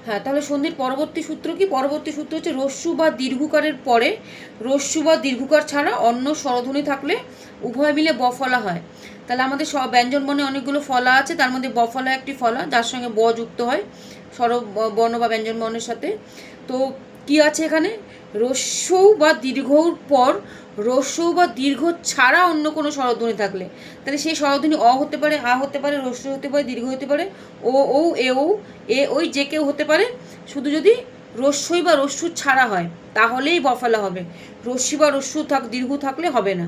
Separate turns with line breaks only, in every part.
হ্যাঁ, তাহলে সন্ধির পরবর্তী সূত্র কি? পরবর্তী সূত্র হচ্ছে রস্যু বা দীর্ঘকারের পরে রস্যু বা দীর্ঘকার ছাড়া অন্য স্বরধ্বনি থাকলে উভয় মিলে বফলা হয়। তাহলে আমাদের সব ব্যঞ্জন বর্ণে অনেকগুলো ফলা আছে, তার মধ্যে বফলা একটি ফলা, যার সঙ্গে ব যুক্ত হয় স্বর বর্ণ বা ব্যঞ্জন বর্ণের সাথে। তো কি আছে এখানে? রস্যু বা দীর্ঘর পর রস্যু বা দীর্ঘ ছাড়া অন্য কোনো স্বরধ্বনি থাকলে, তাহলে সেই স্বরধ্বনি অ হতে পারে, আ হতে পারে, রস্যু হতে পারে, দীর্ঘ হতে পারে, ও ঔ এ ঔ এ ওই যে কেউ হতে পারে, শুধু যদি রস্যই বা রস্যু ছাড়া হয় তাহলেই বফলা হবে। রস্যি বা রস্যু দীর্ঘ থাকলে হবে না।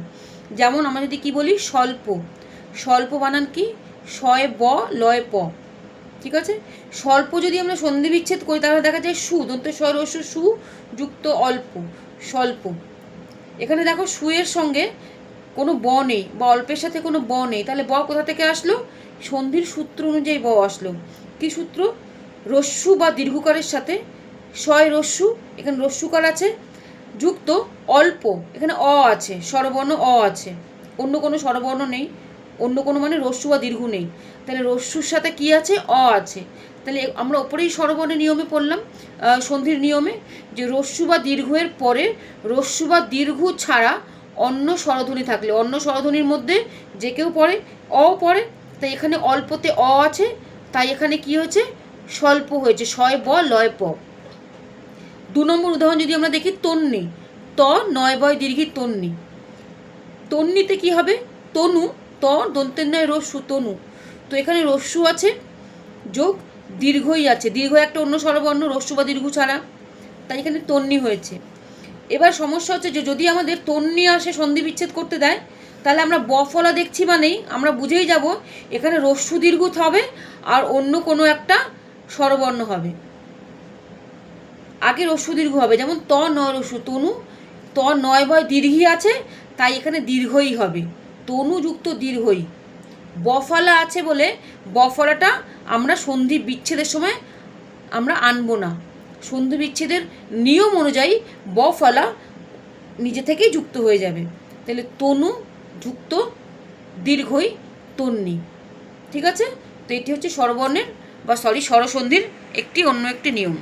যেমন আমরা যদি কি বলি স্বল্প, স্বল্প বানান কি? শয় ব লয় প, ঠিক আছে? স্বল্প যদি আমরা সন্ধি বিচ্ছেদ করি তাহলে দেখা যায় সু, দন্ত স্বর রস্যু সু যুক্ত অল্প, স্বল্প। এখানে দেখো সুয়ের সঙ্গে কোনো ব নেই বা অল্পের সাথে কোনো ব নেই, তাহলে ব কোথা থেকে আসলো? সন্ধির সূত্র অনুযায়ী ব আসলো। কি সূত্র? রস্যু বা দীর্ঘকারের সাথে শয় রস্যু, এখানে রস্যুকার আছে, যুক্ত অল্প, এখানে অ আছে, স্বরবর্ণ অ আছে, অন্য কোনো স্বরবর্ণ নেই, অন্য কোনো মানে রস্যু বা দীর্ঘ নেই, তাহলে রস্যুর সাথে কি আছে? অ আছে। তাহলে আমরা ওপরেই স্বরবর্ণের নিয়মে পড়লাম, সন্ধির নিয়মে, যে রস্যু বা দীর্ঘের পরে রস্যু বা দীর্ঘ ছাড়া অন্য স্বরধ্বনি থাকলে, অন্য স্বরধ্বনির মধ্যে যে কেউ পড়ে, অ পড়ে, তাই এখানে অল্পতে অ আছে, তাই এখানে কি হয়েছে? স্বল্প হয়েছে, শয় ব লয় প। 2 নম্বর উদাহরণ যদি আমরা দেখি, তন্নি, ত নয় বয় দীর্ঘি তন্নি। তন্নিতে কি হবে? তনু, ত দন্তের নয় রস্যু, তনু। তো এখানে রস্যু আছে যোগ দীর্ঘই আছে, দীর্ঘ একটা অন্য স্বরবর্ণ রস্যু বা দীর্ঘ ছাড়া, তাই এখানে তন্নি হয়েছে। এবার সমস্যা হচ্ছে যে যদি আমাদের তন্নি আসে সন্ধি বিচ্ছেদ করতে দেয়, তাহলে আমরা বফলা দেখছি মানেই আমরা বুঝেই যাব এখানে রস্যু দীর্ঘ হবে আর অন্য কোনো একটা স্বরবর্ণ হবে, আগে রস্যু দীর্ঘ হবে, যেমন ত নয় রস্যু তনু, ত নয় বয় দীর্ঘই আছে, তাই এখানে দীর্ঘই হবে, তনু যুক্ত দীর্ঘই। বফলা আছে বলে বফলাটা আমরা সন্ধি বিচ্ছেদের সময় আমরা আনবো না, সন্ধি বিচ্ছেদের নিয়ম অনুযায়ী বফলা নিজে থেকেই যুক্ত হয়ে যাবে। তাহলে তনু যুক্ত দীর্ঘই তন্নি, ঠিক আছে? তো এটি হচ্ছে স্বরবর্ণের বা স্বরসন্ধির অন্য একটি নিয়ম।